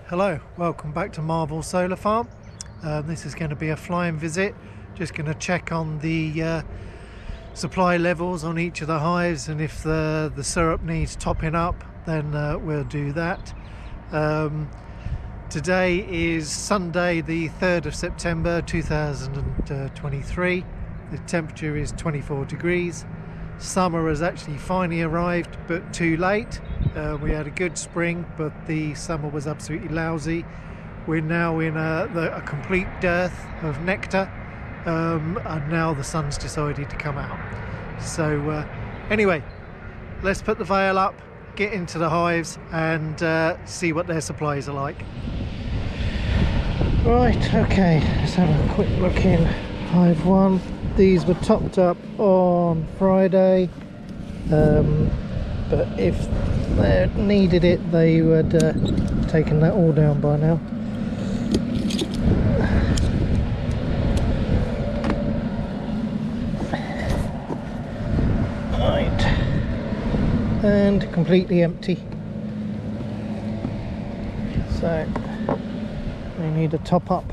Hello, welcome back to Marvel Solar Farm. This is going to be a flying visit. Just going to check on the supply levels on each of the hives, and if the syrup needs topping up, then we'll do that. Today is Sunday the 3rd of September 2023. The temperature is 24 degrees. Summer has actually finally arrived, but too late. We had a good spring, but the summer was absolutely lousy. We're now in a complete dearth of nectar, and now the sun's decided to come out. So anyway, let's put the veil up, get into the hives and see what their supplies are like. Right, okay, let's have a quick look in hive 1. These were topped up on Friday, but if they needed it, they would taken that all down by now. Right, and completely empty. So we need a top up.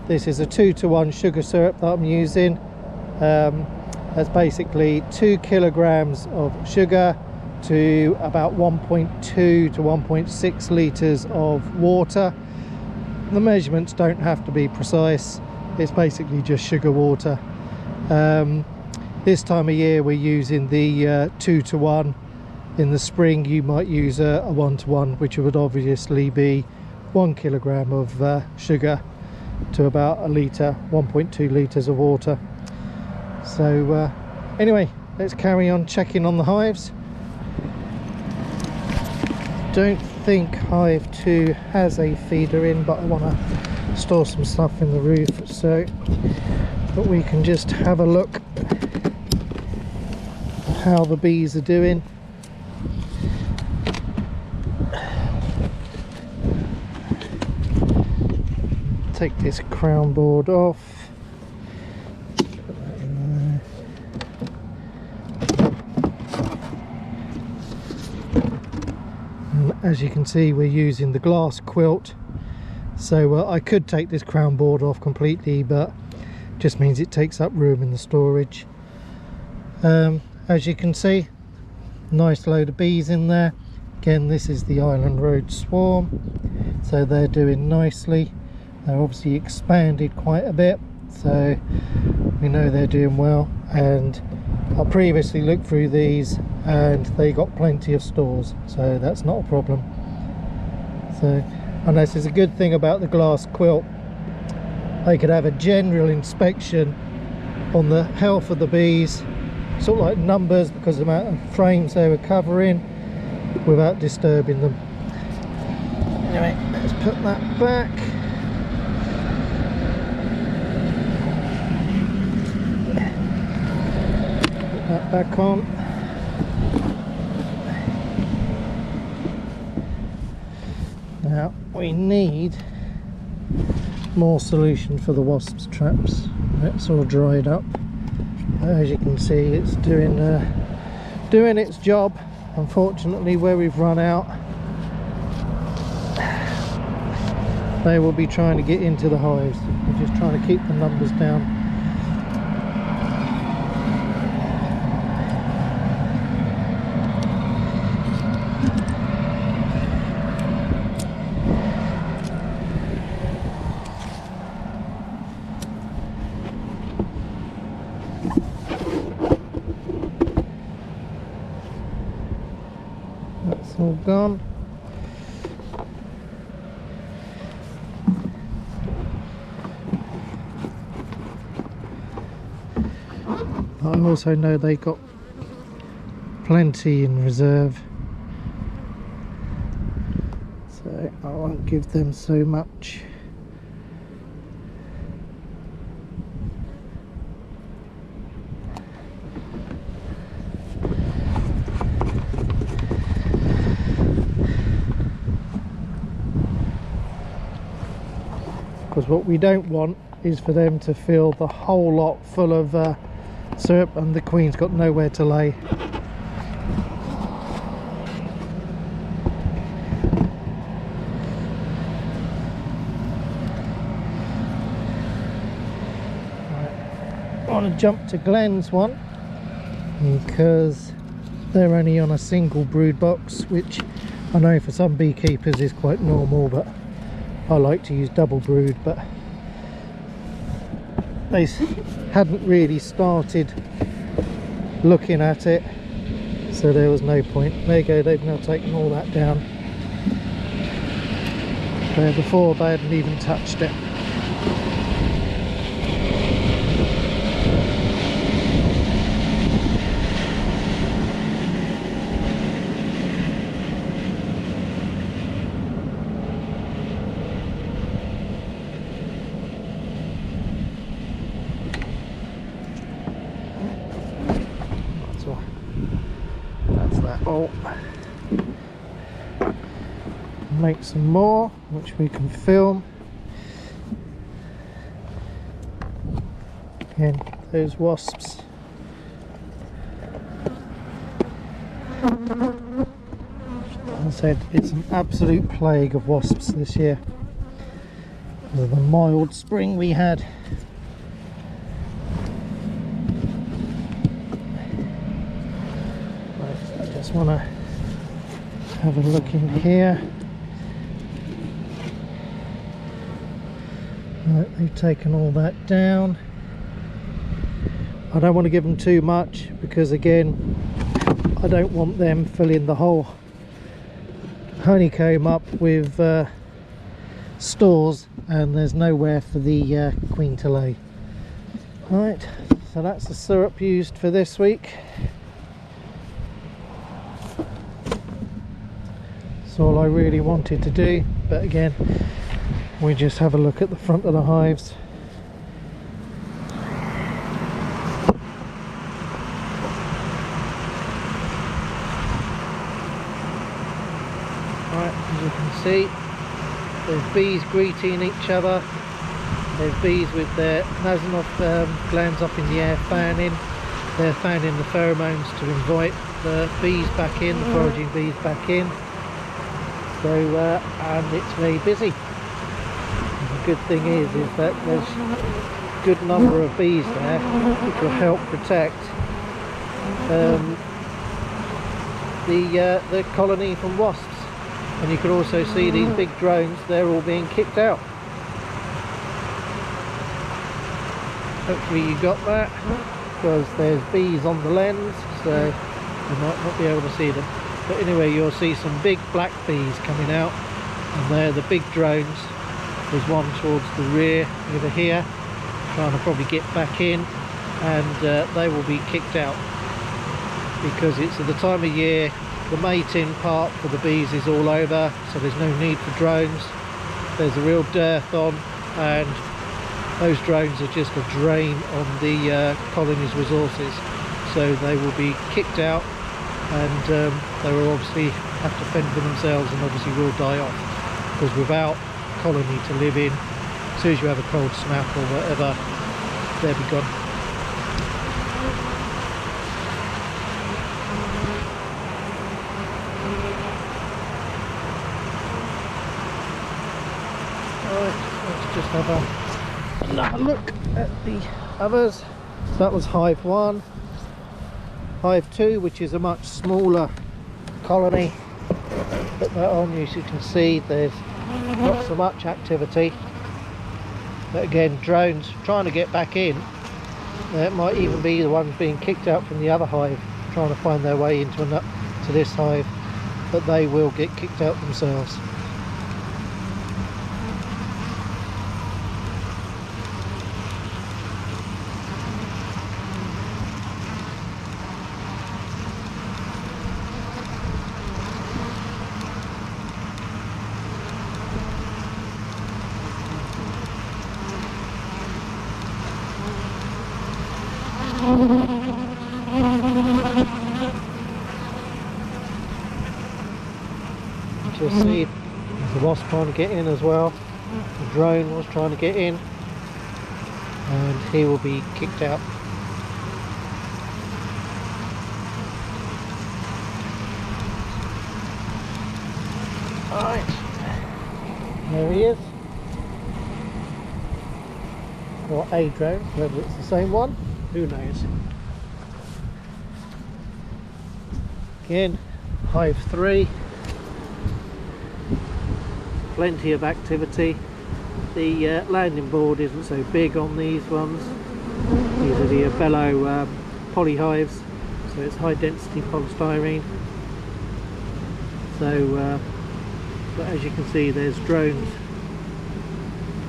This is a 2-to-1 sugar syrup that I'm using. That's basically 2 kilograms of sugar to about 1.2 to 1.6 litres of water. The measurements don't have to be precise. It's basically just sugar water. This time of year we're using the 2-to-1. In the spring you might use a 1-to-1, which would obviously be 1 kilogram of sugar to about a litre, 1.2 litres of water. So anyway, let's carry on checking on the hives. Don't think hive 2 has a feeder in, but I want to store some stuff in the roof, so that we can just have a look at how the bees are doing. Take this crown board off. And as you can see, we're using the glass quilt, so I could take this crown board off completely, but just means it takes up room in the storage. As you can see, nice load of bees in there. Again, this is the Island Road swarm, so they're doing nicely. They're obviously expanded quite a bit, so we know they're doing well. And I previously looked through these and they got plenty of stores, so that's not a problem. So, and this is a good thing about the glass quilt. They could have a general inspection on the health of the bees, sort of like numbers, because of the amount of frames they were covering, without disturbing them. Anyway, let's put that back. That back on. Now we need more solution for the wasps traps. It's all dried up. As you can see, it's doing its job. Unfortunately, where we've run out, they will be trying to get into the hives. We're just trying to keep the numbers down. That's all gone. I also know they got plenty in reserve. so I won't give them so much. Because what we don't want is for them to fill the whole lot full of syrup and the queen's got nowhere to lay. Right. I want to jump to Glenn's one because they're only on a single brood box, which I know for some beekeepers is quite normal, but I like to use double brood. But they hadn't really started looking at it, so there was no point. There you go, they've now taken all that down. Where before they hadn't even touched it. That's that. Oh, make some more which we can film. Again, those wasps. As I said, it's an absolute plague of wasps this year because of the mild spring we had. Right, I just want to have a look in here. Right, they've taken all that down. I don't want to give them too much because again I don't want them filling the whole honeycomb up with stores and there's nowhere for the queen to lay. Right, so that's the syrup used for this week. That's all I really wanted to do, but again we just have a look at the front of the hives. Right, as you can see, there's bees greeting each other. There's bees with their Nasanov glands up in the air fanning. They're fanning the pheromones to invite the bees back in, the foraging bees back in. So, and it's very busy. The good thing is that there's a good number of bees there which will help protect the colony from wasps. And you can also see these big drones, they're all being kicked out. Hopefully you got that, because there's bees on the lens, so you might not be able to see them. But anyway, you'll see some big black bees coming out, and they're the big drones. There's one towards the rear over here, trying to probably get back in, and they will be kicked out, because it's at the time of year the mating part for the bees is all over, so there's no need for drones. There's a real dearth on, and those drones are just a drain on the colony's resources, so they will be kicked out, and they will obviously have to fend for themselves and obviously will die off, because without colony to live in, as soon as you have a cold snap or whatever, they'll be gone. Let's just have another look at the others. So that was hive 1. Hive 2, which is a much smaller colony. Put that on, as you can see there's not so much activity. But again, drones trying to get back in. It might even be the ones being kicked out from the other hive, trying to find their way into this hive, but they will get kicked out themselves. You'll see there's a wasp trying to get in as well. The drone was trying to get in, and he will be kicked out. Alright, there he is. Or a drone, whether it's the same one, who knows. Again, hive 3. Plenty of activity. The landing board isn't so big on these ones. These are the Bello poly hives, so it's high density polystyrene. So, but as you can see, there's drones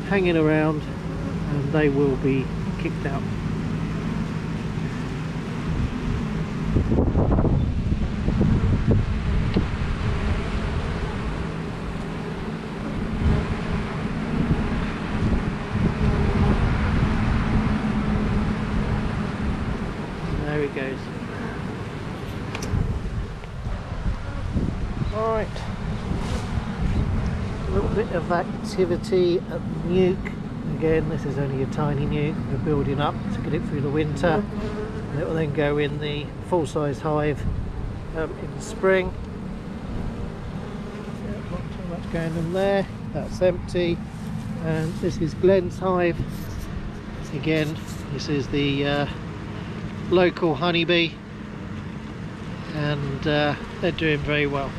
hanging around, and they will be kicked out. There he goes. Alright, a little bit of activity at the nuke. Again, this is only a tiny nuke. We're building up to get it through the winter. It will then go in the full-size hive in the spring. Not too much going in there. That's empty. And this is Glenn's hive. Again, this is the local honeybee, and they're doing very well.